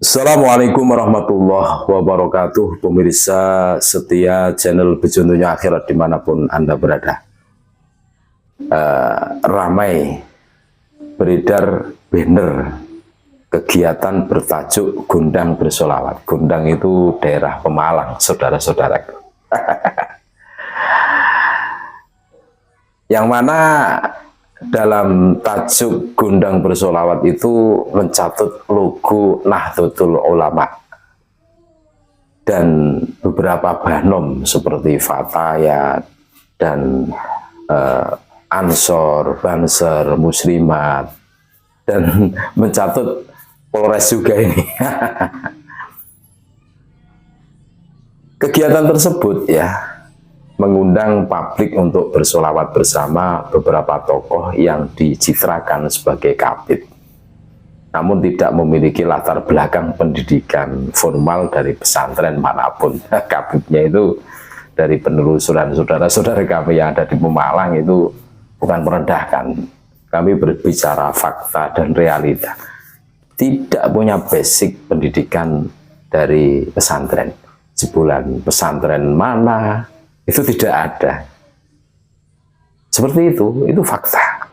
Assalamualaikum warahmatullahi wabarakatuh, pemirsa setia channel Bejontonya Akhirat dimanapun Anda berada. Ramai beredar banner kegiatan bertajuk Gondang Bersolawat. Gondang itu daerah Pemalang, saudara-saudaraku. Yang mana dalam tajuk Gondang Bersolawat itu mencatut logo Nahdlatul Ulama dan beberapa banom seperti Fatayat dan Ansor, Banser, Muslimat, dan mencatut Polres juga ini. Kegiatan tersebut ya mengundang publik untuk bersolawat bersama beberapa tokoh yang dicitrakan sebagai kabid, namun tidak memiliki latar belakang pendidikan formal dari pesantren manapun. Kabidnya itu dari penelusuran saudara-saudara kami yang ada di Pemalang itu bukan merendahkan. Kami berbicara fakta dan realita. Tidak punya basic pendidikan dari pesantren. Jebolan pesantren mana, itu tidak ada. Seperti itu fakta.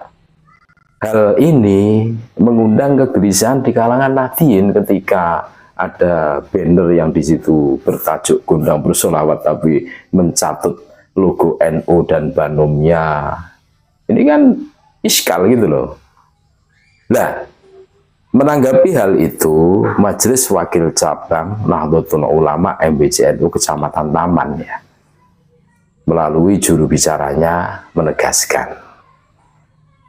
Hal ini mengundang kegelisahan di kalangan Nahdien ketika ada banner yang di situ bertajuk Gondang Bersolawat tapi mencatut logo NU dan banomnya. Ini kan iskal gitu loh. Nah, menanggapi hal itu, Majelis Wakil Cabang Nahdlatul Ulama MBCNU Kecamatan Taman ya, melalui juru bicaranya menegaskan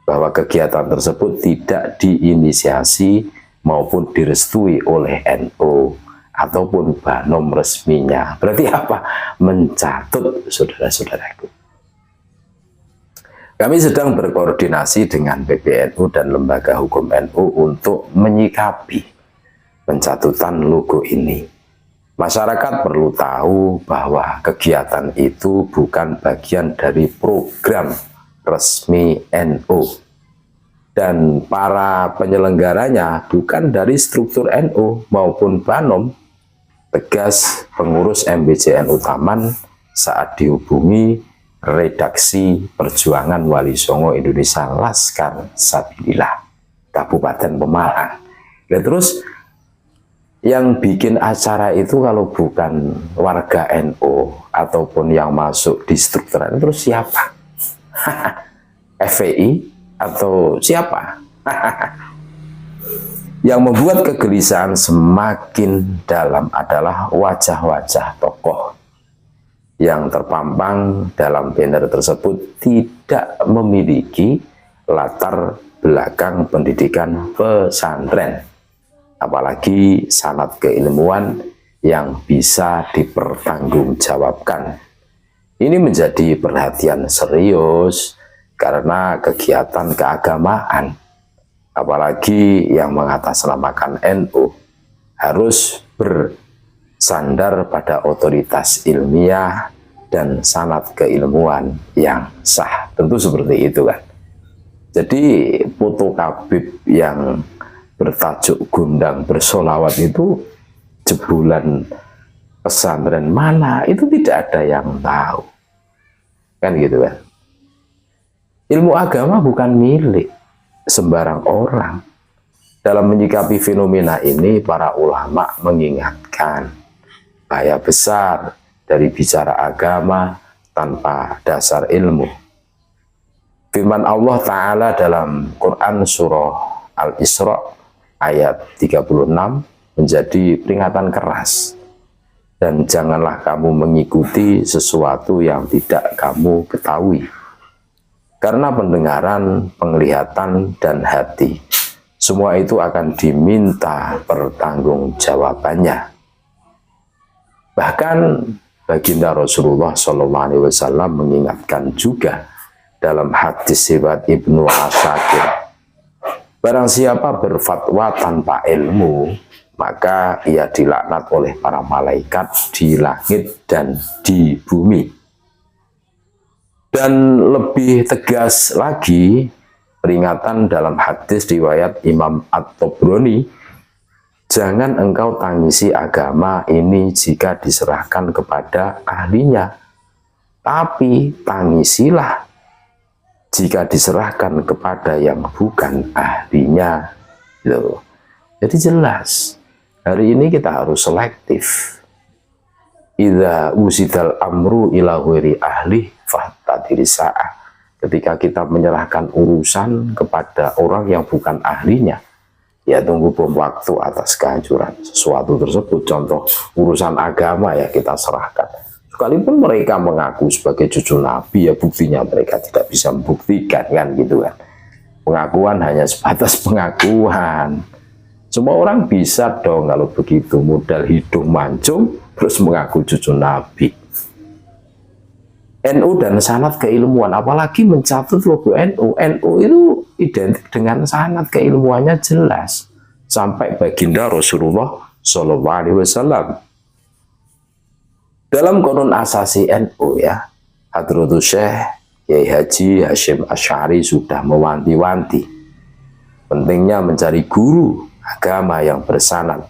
bahwa kegiatan tersebut tidak diinisiasi maupun direstui oleh NU ataupun banom resminya. Berarti apa? Mencatut, saudara-saudaraku. Kami sedang berkoordinasi dengan PBNU dan Lembaga Hukum NU untuk menyikapi pencatutan logo ini. Masyarakat perlu tahu bahwa kegiatan itu bukan bagian dari program resmi NU. Dan para penyelenggaranya bukan dari struktur NU maupun banom, tegas pengurus MBCNU Taman saat dihubungi redaksi Perjuangan Wali Songo Indonesia Laskar Sabilillah Kabupaten Pemalang. Dan terus yang bikin acara itu kalau bukan warga NU ataupun yang masuk di struktur, terus siapa? FPI atau siapa? Yang membuat kegelisahan semakin dalam adalah wajah-wajah tokoh yang terpampang dalam banner tersebut tidak memiliki latar belakang pendidikan pesantren, apalagi sanad keilmuan yang bisa dipertanggungjawabkan. Ini menjadi perhatian serius karena kegiatan keagamaan, apalagi yang mengatasnamakan NU, harus bersandar pada otoritas ilmiah dan sanad keilmuan yang sah. Tentu seperti itu kan. Jadi foto kabib yang bertajuk Gondang Bersolawat itu jebolan pesantren mana, itu tidak ada yang tahu. Kan gitu kan. Ilmu agama bukan milik sembarang orang. Dalam menyikapi fenomena ini, para ulama mengingatkan bahaya besar dari bicara agama tanpa dasar ilmu. Firman Allah Ta'ala dalam Quran Surah Al-Isra ayat 36 menjadi peringatan keras. Dan janganlah kamu mengikuti sesuatu yang tidak kamu ketahui. Karena pendengaran, penglihatan, dan hati, semua itu akan diminta pertanggungjawabannya. Bahkan baginda Rasulullah SAW mengingatkan juga dalam hadis riwayat Ibnu Asakir, barang siapa berfatwa tanpa ilmu, maka ia dilaknat oleh para malaikat di langit dan di bumi. Dan lebih tegas lagi, peringatan dalam hadis riwayat Imam At-Tabrani Jangan engkau tangisi agama ini jika diserahkan kepada ahlinya, tapi tangisilah jika diserahkan kepada yang bukan ahlinya. Loh. Jadi jelas, hari ini kita harus selektif. Idza usidal amru ila ghairi ahli fahtadiri sa'ah. Ketika kita menyerahkan urusan kepada orang yang bukan ahlinya, ya tunggu bom waktu atas kehancuran sesuatu tersebut. Contoh urusan agama ya kita serahkan. Sekalipun mereka mengaku sebagai cucu Nabi, ya buktinya mereka tidak bisa membuktikan kan gitu kan. Pengakuan hanya sebatas pengakuan. Semua orang bisa dong kalau begitu, modal hidung mancung terus mengaku cucu Nabi. NU dan sanad keilmuan, apalagi mencatut logo NU. NU itu identik dengan sanad keilmuannya jelas sampai baginda Rasulullah SAW. Dalam Qur'an asasi NU ya, Hadratus Syekh Kiai Haji Hasyim Asy'ari sudah mewanti-wanti pentingnya mencari guru agama yang bersanad,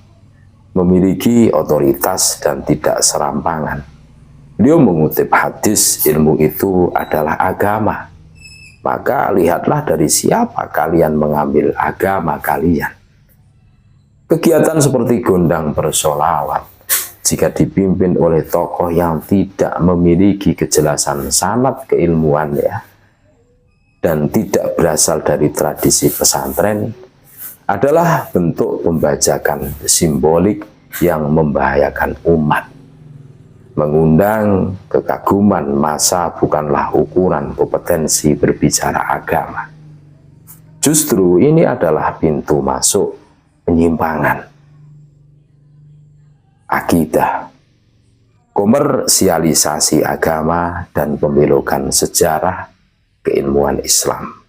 memiliki otoritas dan tidak serampangan. Beliau mengutip hadis, ilmu itu adalah agama. Maka lihatlah dari siapa kalian mengambil agama kalian. Kegiatan seperti gondang bersolawat, jika dipimpin oleh tokoh yang tidak memiliki kejelasan sanad keilmuan ya, dan tidak berasal dari tradisi pesantren, adalah bentuk pembajakan simbolik yang membahayakan umat. Mengundang kekaguman massa bukanlah ukuran kompetensi berbicara agama. Justru ini adalah pintu masuk penyimpangan akidah, komersialisasi agama, dan pembelokan sejarah keilmuan Islam.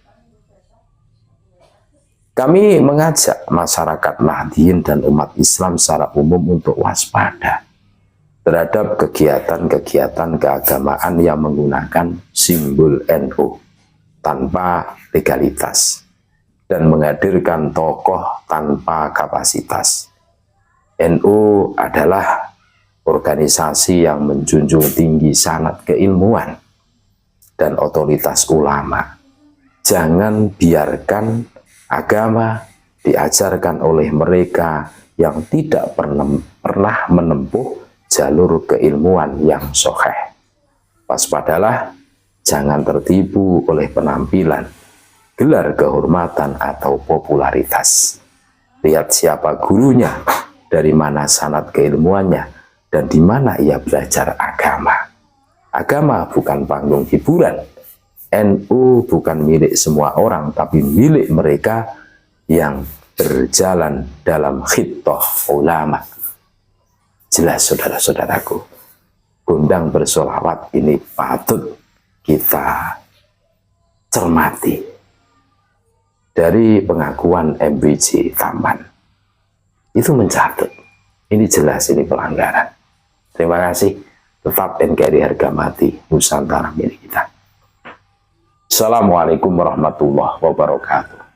Kami mengajak masyarakat Nahdliyin dan umat Islam secara umum untuk waspada terhadap kegiatan-kegiatan keagamaan yang menggunakan simbol NU tanpa legalitas dan menghadirkan tokoh tanpa kapasitas. NU adalah organisasi yang menjunjung tinggi sanad keilmuan dan otoritas ulama. Jangan biarkan agama diajarkan oleh mereka yang tidak pernah menempuh jalur keilmuan yang sahih. Waspadalah, jangan tertipu oleh penampilan, gelar kehormatan atau popularitas. Lihat siapa gurunya, dari mana sanad keilmuannya, dan di mana ia belajar agama. Agama bukan panggung hiburan. NU bukan milik semua orang, tapi milik mereka yang berjalan dalam khitah ulama. Jelas saudara-saudaraku, gondang bersolawat ini patut kita cermati dari pengakuan MBJ Taman. Itu mencatat, ini jelas ini pelanggaran. Terima kasih, tetap NKRI harga mati, Nusantara milik kita. Assalamualaikum warahmatullahi wabarakatuh.